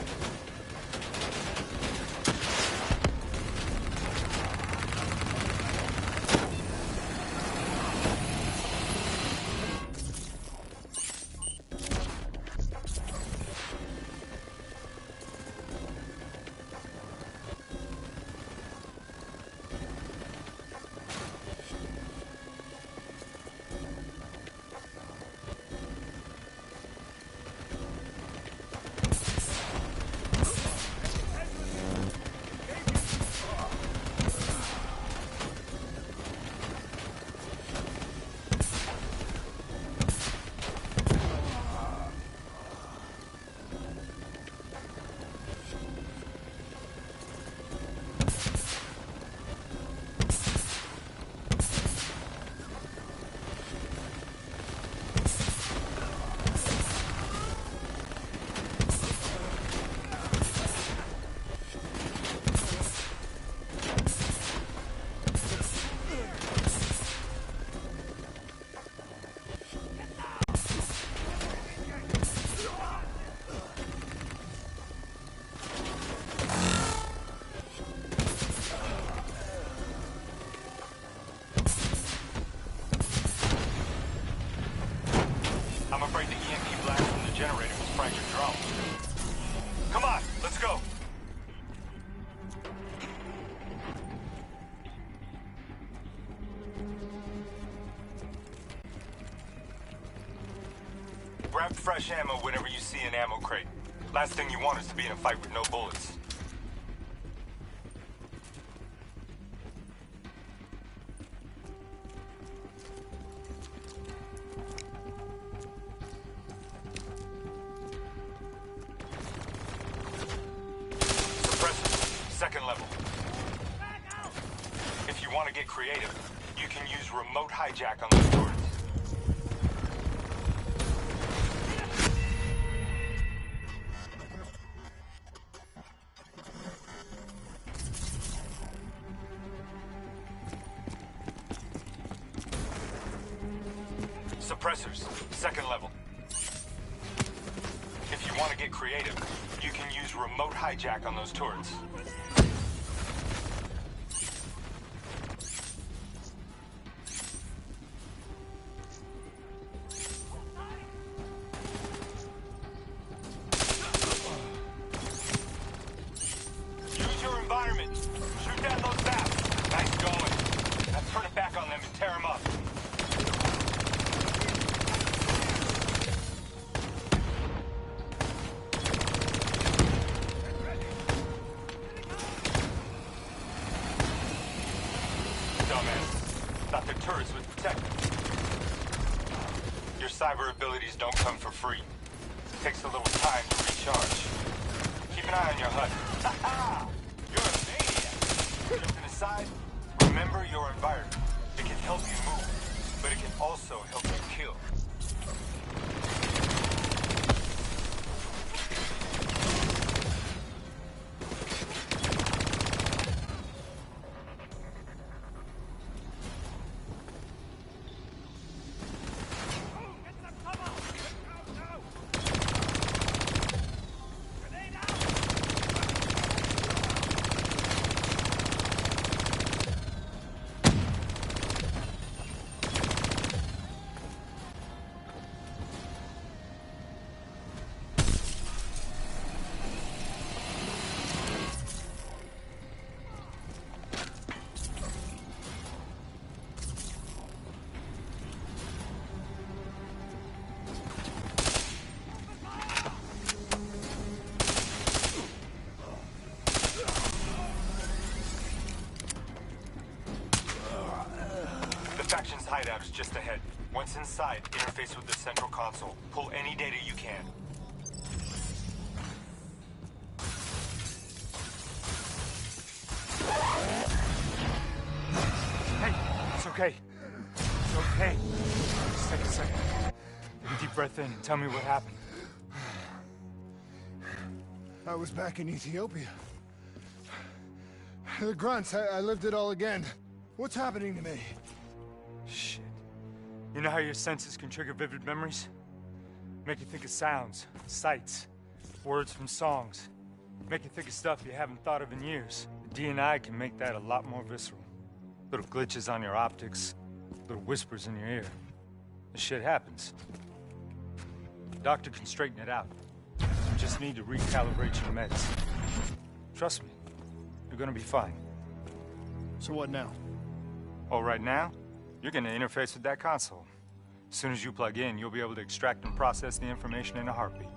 side. I'm afraid the EMP blast from the generator has fried your drone. Come on, let's go. Grab fresh ammo whenever you see an ammo crate. Last thing you want is to be in a fight with no bullets. Second level. If you want to get creative, you can use remote hijack on those turrets. Suppressors, second level. If you want to get creative, you can use remote hijack on those turrets. Use your environment. Shoot down those bats. Nice going. Now turn it back on them and tear them up. Thought the turrets would protect them. Your cyber abilities don't come for free. It takes a little time to recharge. Keep an eye on your HUD. Ha-ha! You're a maniac! Just an aside, remember your environment. It can help you move, but it can also help you kill. Faction's hideout is just ahead. Once inside, interface with the central console. Pull any data you can. Hey, it's okay. It's okay. Just take a second. Take a deep breath in and tell me what happened. I was back in Ethiopia. The grunts, I lived it all again. What's happening to me? Shit. You know how your senses can trigger vivid memories? Make you think of sounds, sights, Words from songs. Make you think of stuff you haven't thought of in years. The D&I can make that a lot more visceral. Little glitches on your optics, little whispers in your ear. This shit happens. The doctor can straighten it out. You just need to recalibrate your meds. Trust me, you're gonna be fine. So what now? Oh, right now, you're gonna interface with that console. As soon as you plug in, you'll be able to extract and process the information in a heartbeat.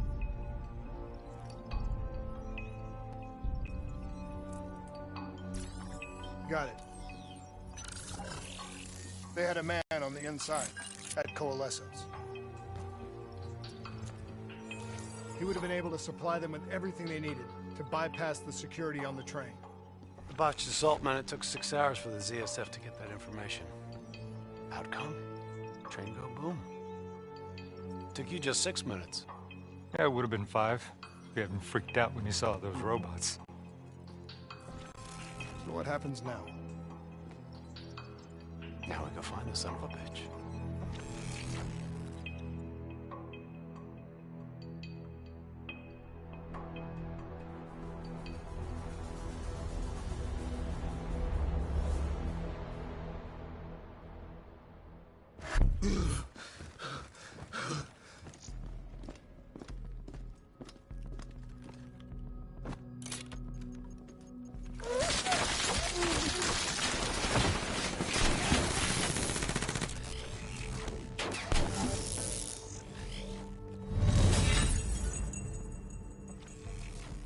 Got it. They had a man on the inside, at Coalescence. He would have been able to supply them with everything they needed to bypass the security on the train. The botched assault meant it took 6 hours for the ZSF to get that information. Outcome? Train go boom. Took you just 6 minutes. Yeah, it would have been 5. If you hadn't freaked out when you saw those robots. So what happens now? Now we go find the son of a bitch.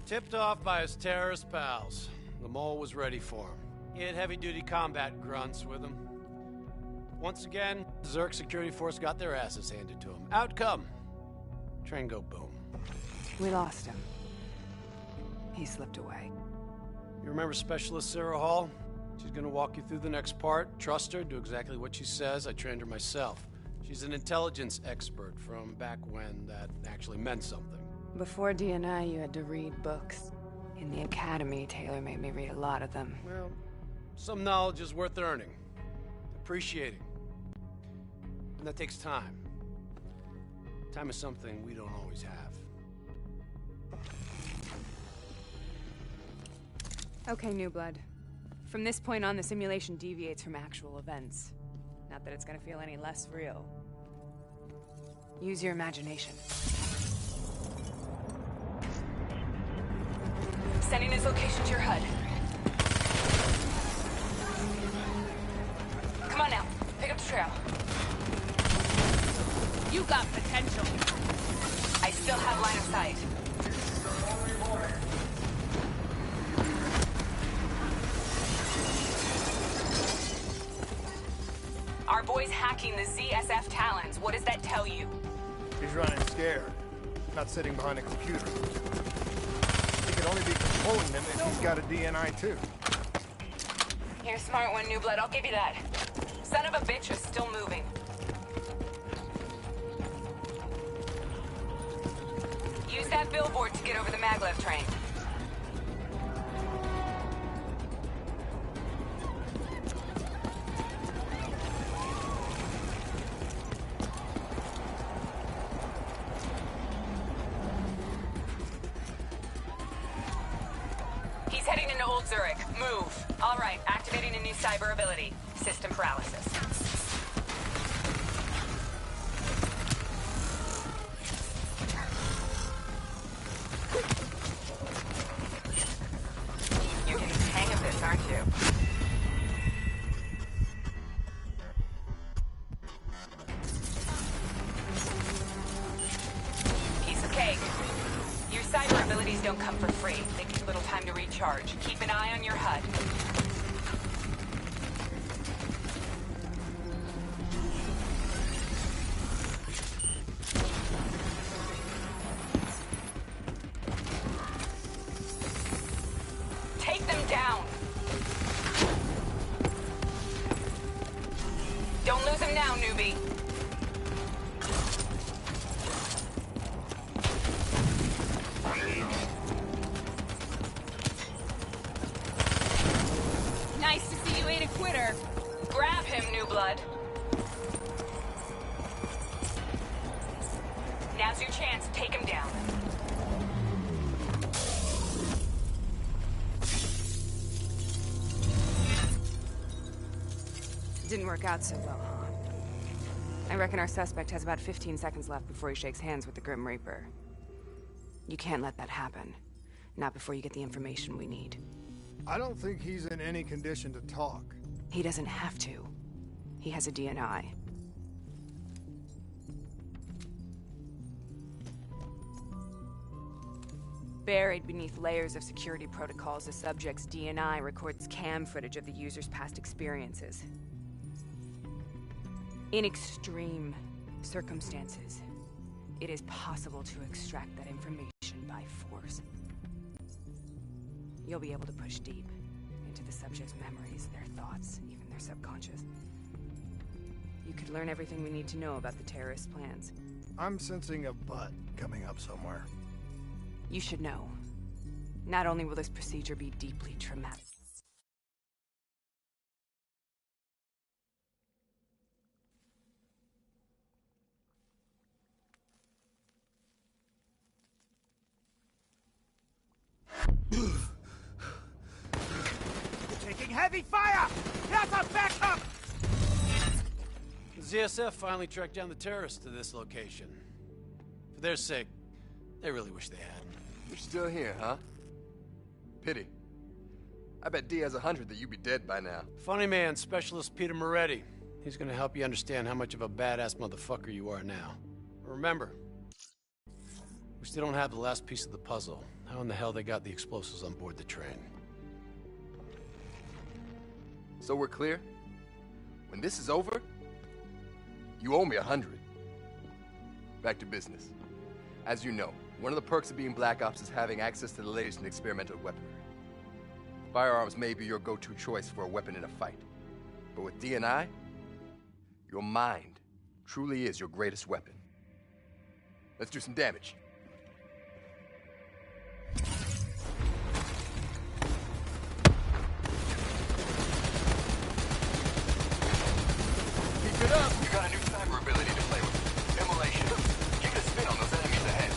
Tipped off by his terrorist pals. The mole was ready for him. He had heavy-duty combat grunts with him. Once again, the Zerg security force got their asses handed to him. Outcome. Train go boom. We lost him. He slipped away. You remember Specialist Sarah Hall? She's gonna walk you through the next part. Trust her, do exactly what she says. I trained her myself. She's an intelligence expert from back when that actually meant something. Before D&I, you had to read books. In the academy, Taylor made me read a lot of them. Well, some knowledge is worth earning. Appreciating. And that takes time. Time is something we don't always have. Okay, New Blood. From this point on, the simulation deviates from actual events. Not that it's gonna feel any less real. Use your imagination. Sending his location to your HUD. Come on now, pick up the trail. You got potential. I still have line of sight. Our boy's hacking the ZSF Talons. What does that tell you? He's running scared, not sitting behind a computer. He could only be controlling them if he's got a DNI too. You're a smart one, New Blood. I'll give you that. Son of a bitch is still moving. Use that billboard to get over the maglev train. He's heading into Old Zurich. Move. All right, activating a new cyber ability. System paralysis. You're getting the hang of this, aren't you? Piece of cake. Your cyber abilities don't come for free. They take little time to recharge. Keep an eye on your HUD. Take them down. Don't lose them now, newbie. Nice to see you ain't a quitter. Grab him, New Blood. Now's your chance. Take him down. Didn't work out so well, huh? I reckon our suspect has about 15 seconds left before he shakes hands with the Grim Reaper. You can't let that happen. Not before you get the information we need. I don't think he's in any condition to talk. He doesn't have to. He has a DNI. Buried beneath layers of security protocols, the subject's DNI records cam footage of the user's past experiences. In extreme circumstances, it is possible to extract that information by force. You'll be able to push deep into the subject's memories, their thoughts, even their subconscious. You could learn everything we need to know about the terrorists' plans. I'm sensing a butt coming up somewhere. You should know. Not only will this procedure be deeply traumatic. Taking heavy fire! That's a backup! The ZSF finally tracked down the terrorists to this location. For their sake, they really wish they had. You're still here, huh? Pity. I bet D has 100 that you'd be dead by now. Funny man, Specialist Peter Moretti. He's gonna help you understand how much of a badass motherfucker you are now. Remember, we still don't have the last piece of the puzzle. How in the hell they got the explosives on board the train? So we're clear? When this is over, you owe me 100. Back to business. As you know, one of the perks of being Black Ops is having access to the latest in experimental weaponry. Firearms may be your go-to choice for a weapon in a fight. But with DNI, your mind truly is your greatest weapon. Let's do some damage. Keep it up! You got a new cyber ability to play with. Immolation. Give it a spin on those enemies ahead.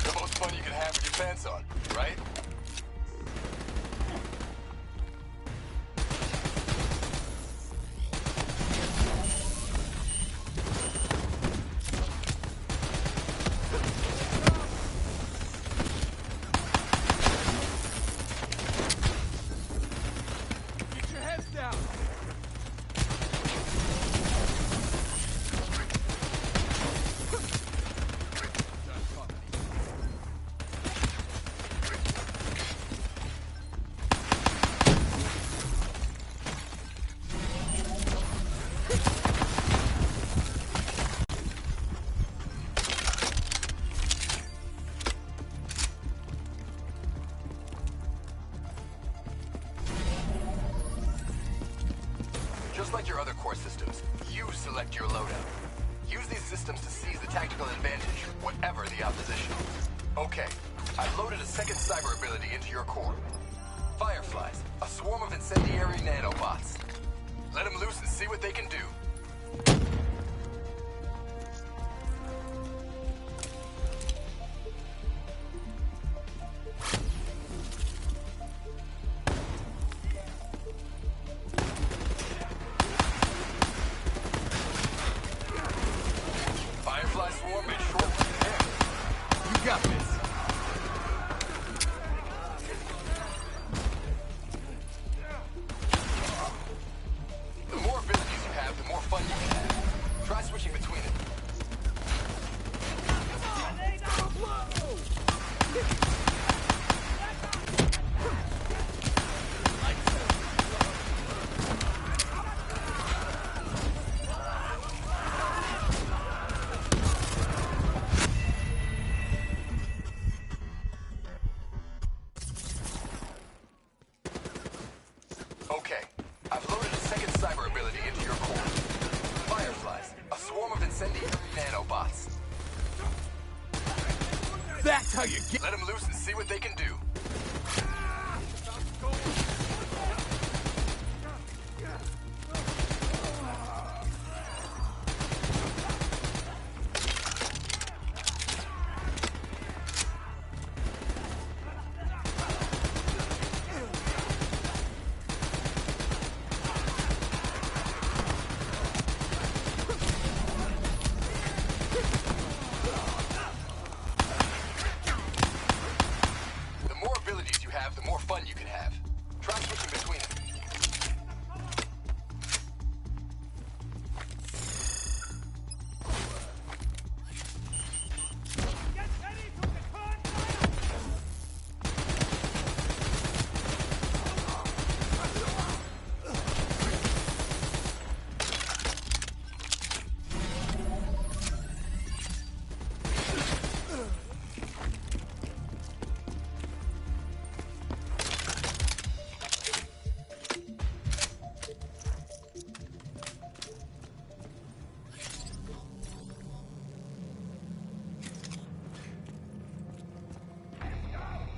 The most fun you can have with your pants on, right? Get your heads down! Just like your other core systems, you select your loadout. Use these systems to seize the tactical advantage, whatever the opposition. Okay, I've loaded a second cyber ability into your core. Fireflies, a swarm of incendiary nanobots. Let them loose and see what they can do. Firefly swarm made short work of them. You got this. The more abilities you have, the more fun you can have. Try switching between it. Okay, I've loaded a second cyber ability into your core. Fireflies, a swarm of incendiary nanobots. That's how you get... Let them loose and see what they can do.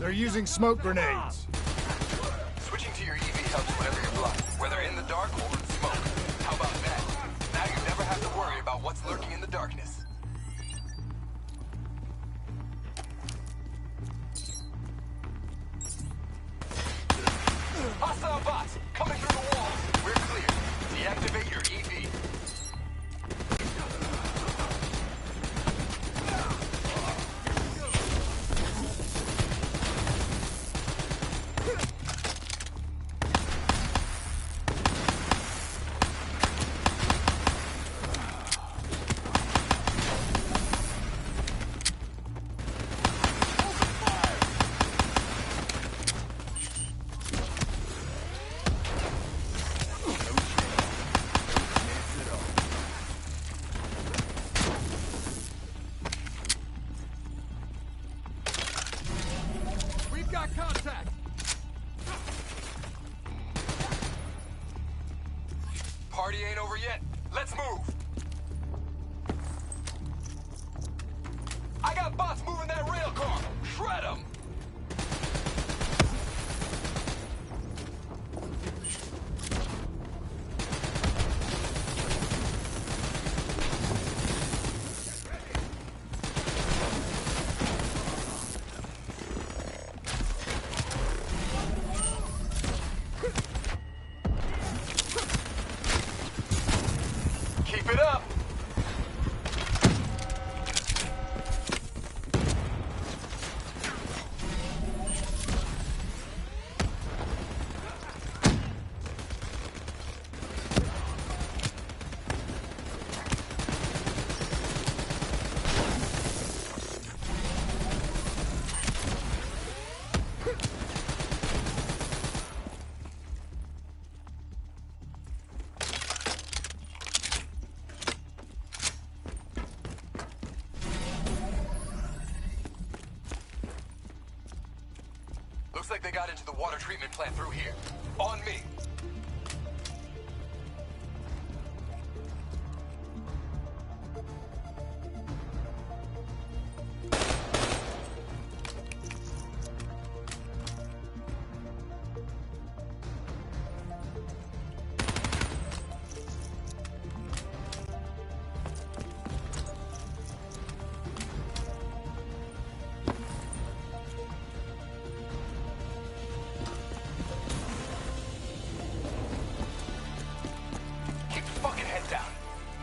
They're using smoke grenades. Switching to your EV helps whenever you're blind, whether in the dark or in smoke. How about that? Now you never have to worry about what's lurking in the darkness. Hostile bots coming through the wall. We're clear. Deactivate your EV. We've got contact! Party ain't over yet. Let's move. I got bots moving that rail car. Shred them. Keep it up. Looks like they got into the water treatment plant through here. On me. Keep your fucking head down.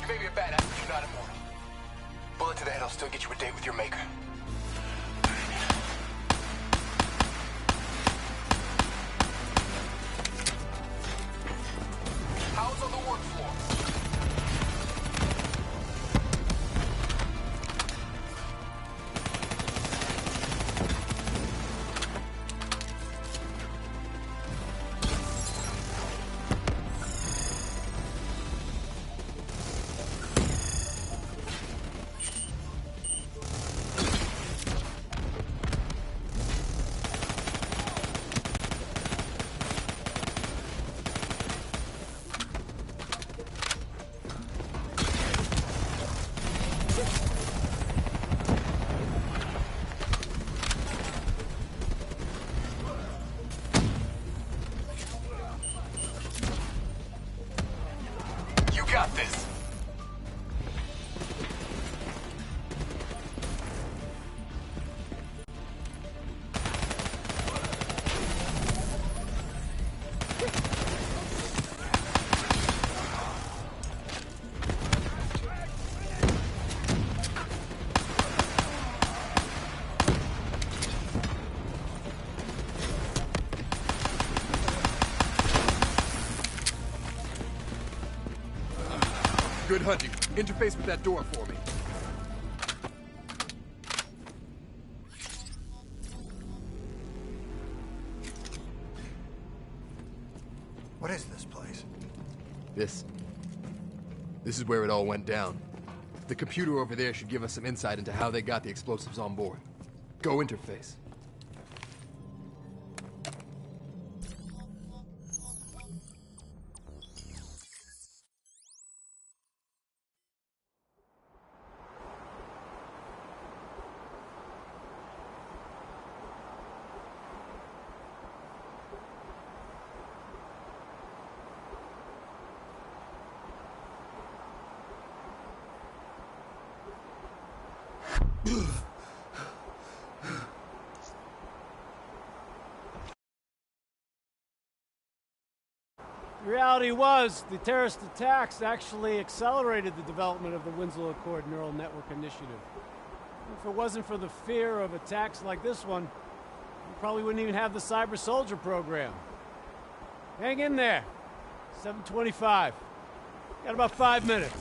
You may be a badass, but you're not immortal. Bullet to the head will still get you a date with your maker. How's on the work floor? You got this. Good hunting. Interface with that door for me. What is this place? This is where it all went down. The computer over there should give us some insight into how they got the explosives on board. Go interface. The reality was, the terrorist attacks actually accelerated the development of the Winslow Accord Neural Network Initiative. If it wasn't for the fear of attacks like this one, we probably wouldn't even have the Cyber Soldier program. Hang in there. 7:25. Got about 5 minutes.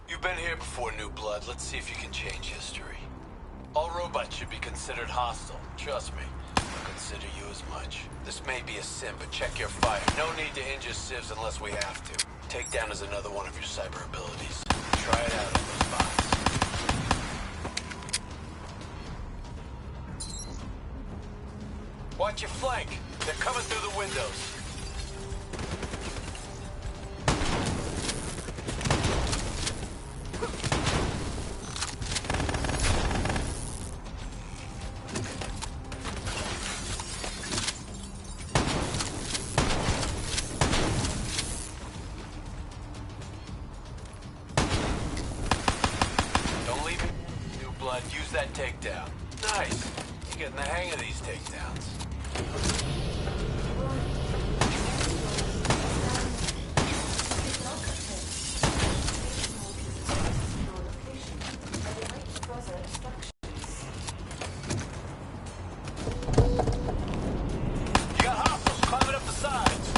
You've been here before, New Blood. Let's see if you can change history. All robots should be considered hostile. Trust me. I'll consider you as much. This may be a sin, but check your fire. No need to injure civs unless we have to. Takedown is another one of your cyber abilities. Try it out on those bots. Watch your flank. They're coming through the windows. Use that takedown. Nice. You're getting the hang of these takedowns. You got hostiles climbing up the sides.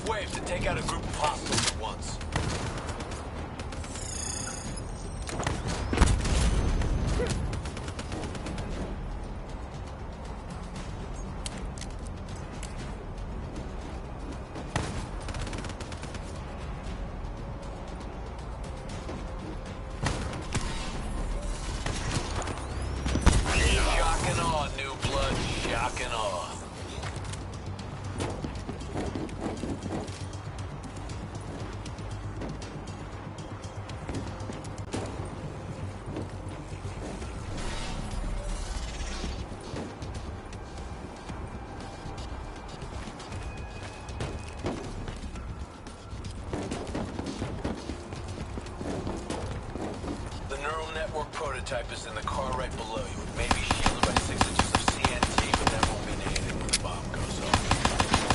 Wave to take out a group of hostiles at once. Shock and awe, New Blood. Shock and awe. Network prototype is in the car right below you. It may be shielded by 6 inches of CNT, but that won't mean anything when the bomb goes off.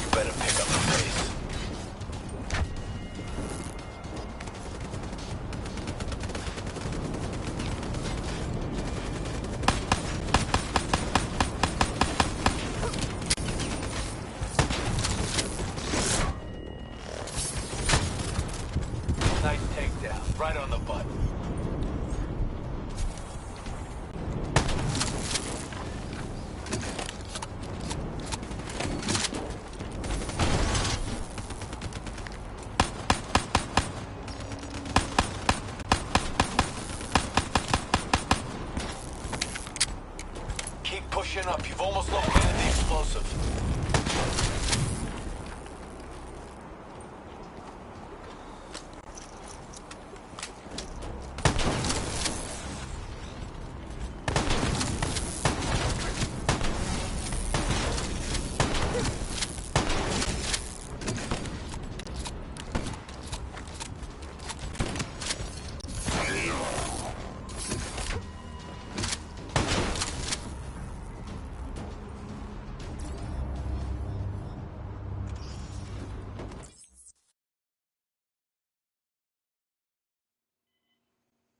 You better pick up the pace. Nice takedown, right on the button. Keep pushing up. You've almost located the explosive.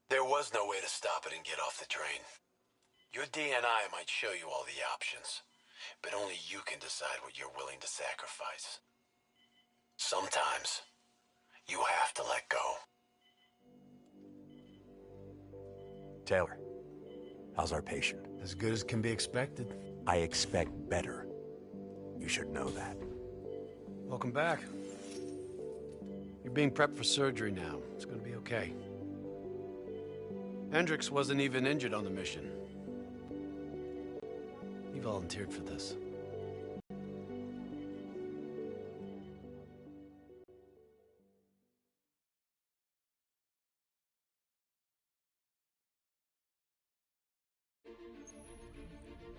There was no way to stop it and get off the train. Your DNI might show you all the options, but only you can decide what you're willing to sacrifice. Sometimes, you have to let go. Taylor, how's our patient? As good as can be expected. I expect better. You should know that. Welcome back. You're being prepped for surgery now. It's gonna be okay. Hendricks wasn't even injured on the mission. He volunteered for this.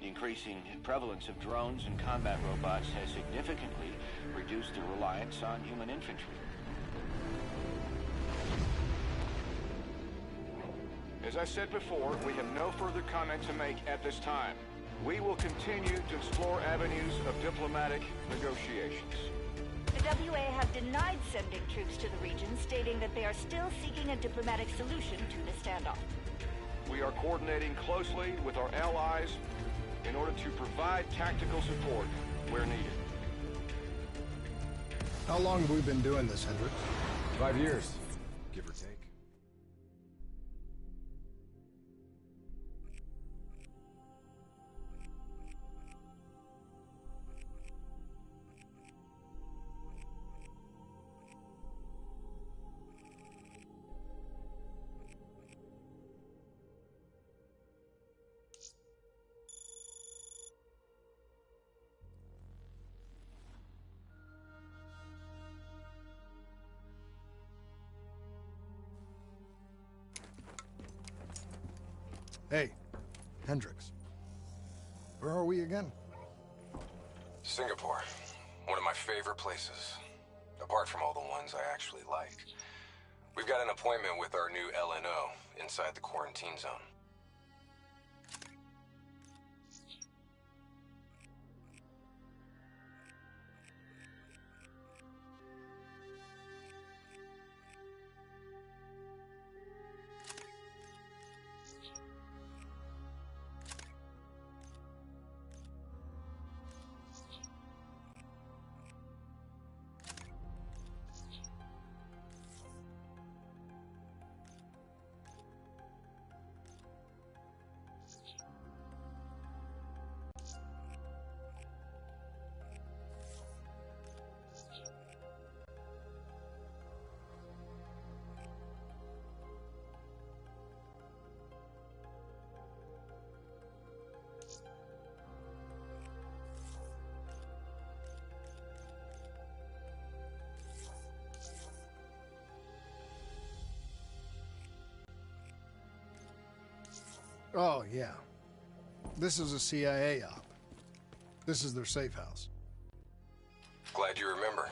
The increasing prevalence of drones and combat robots has significantly reduced the reliance on human infantry. As I said before, we have no further comment to make at this time. We will continue to explore avenues of diplomatic negotiations. The WA have denied sending troops to the region, stating that they are still seeking a diplomatic solution to the standoff. We are coordinating closely with our allies in order to provide tactical support where needed. How long have we been doing this, Hendricks? 5 years, give or take. Hey, Hendricks. Where are we again? Singapore. One of my favorite places. Apart from all the ones I actually like. We've got an appointment with our new LNO inside the quarantine zone. Oh, yeah. This is a CIA op. This is their safe house. Glad you remember.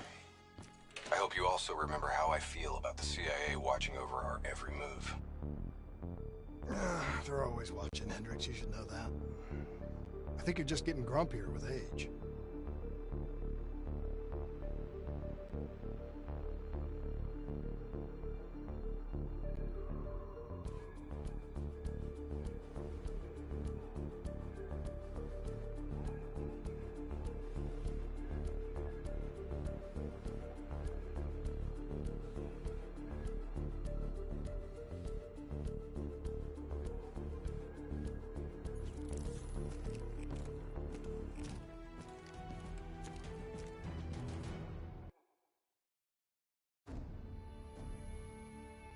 I hope you also remember how I feel about the CIA watching over our every move. They're always watching, Hendricks. You should know that. I think you're just getting grumpier with age.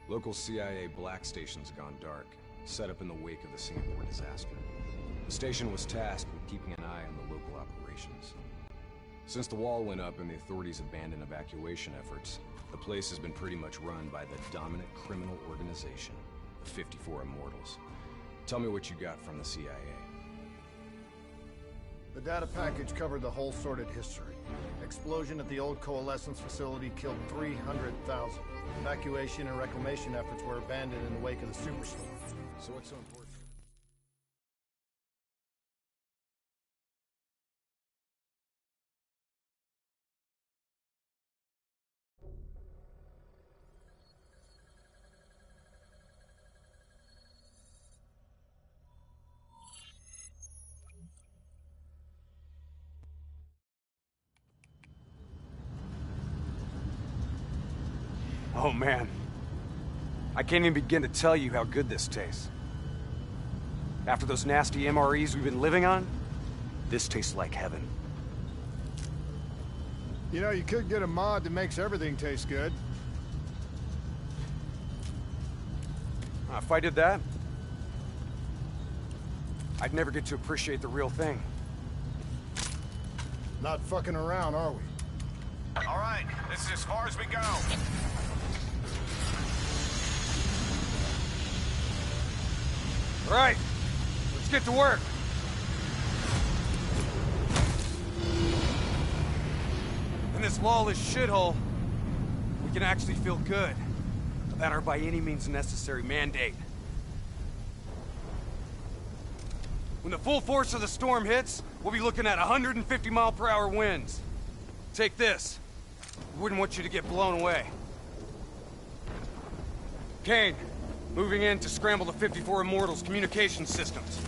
Local CIA black station's gone dark, set up in the wake of the Singapore disaster. The station was tasked with keeping an eye on the local operations. Since the wall went up and the authorities abandoned evacuation efforts, the place has been pretty much run by the dominant criminal organization, the 54 Immortals. Tell me what you got from the CIA. The data package covered the whole sordid history. Explosion at the old Coalescence facility killed 300,000. Evacuation and reclamation efforts were abandoned in the wake of the superstorm. So what's so important? Oh man, I can't even begin to tell you how good this tastes. After those nasty MREs we've been living on, this tastes like heaven. You know, you could get a mod that makes everything taste good. If I did that, I'd never get to appreciate the real thing. Not fucking around, are we? All right, this is as far as we go. All right, let's get to work. In this lawless shithole, we can actually feel good about our by any means necessary mandate. When the full force of the storm hits, we'll be looking at 150-mile-per-hour winds. Take this. We wouldn't want you to get blown away. Kane, moving in to scramble the 54 Immortals' communication systems.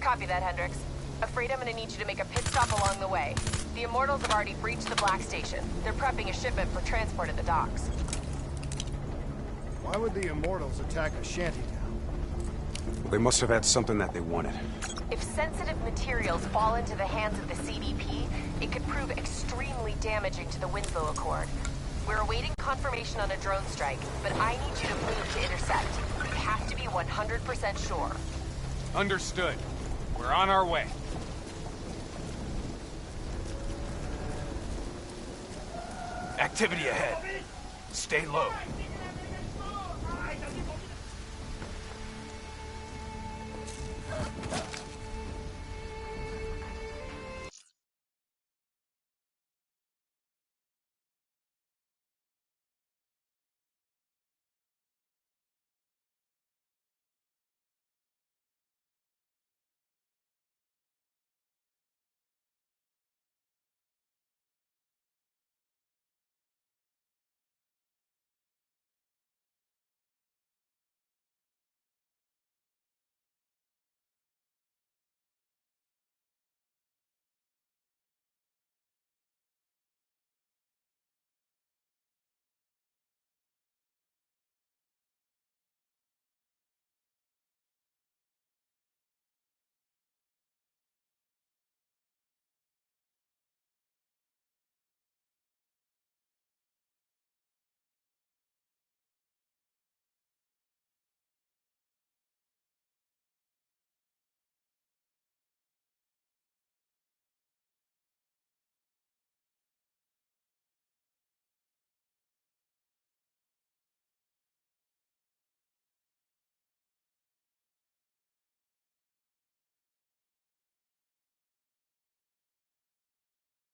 Copy that, Hendricks. Afraid I'm gonna need you to make a pit stop along the way. The Immortals have already breached the Black Station. They're prepping a shipment for transport at the docks. Why would the Immortals attack a shantytown? They must have had something that they wanted. If sensitive materials fall into the hands of the CDP, it could prove extremely damaging to the Winslow Accord. We're awaiting confirmation on a drone strike, but I need you to move to intercept. We have to be 100% sure. Understood. We're on our way. Activity ahead. Stay low.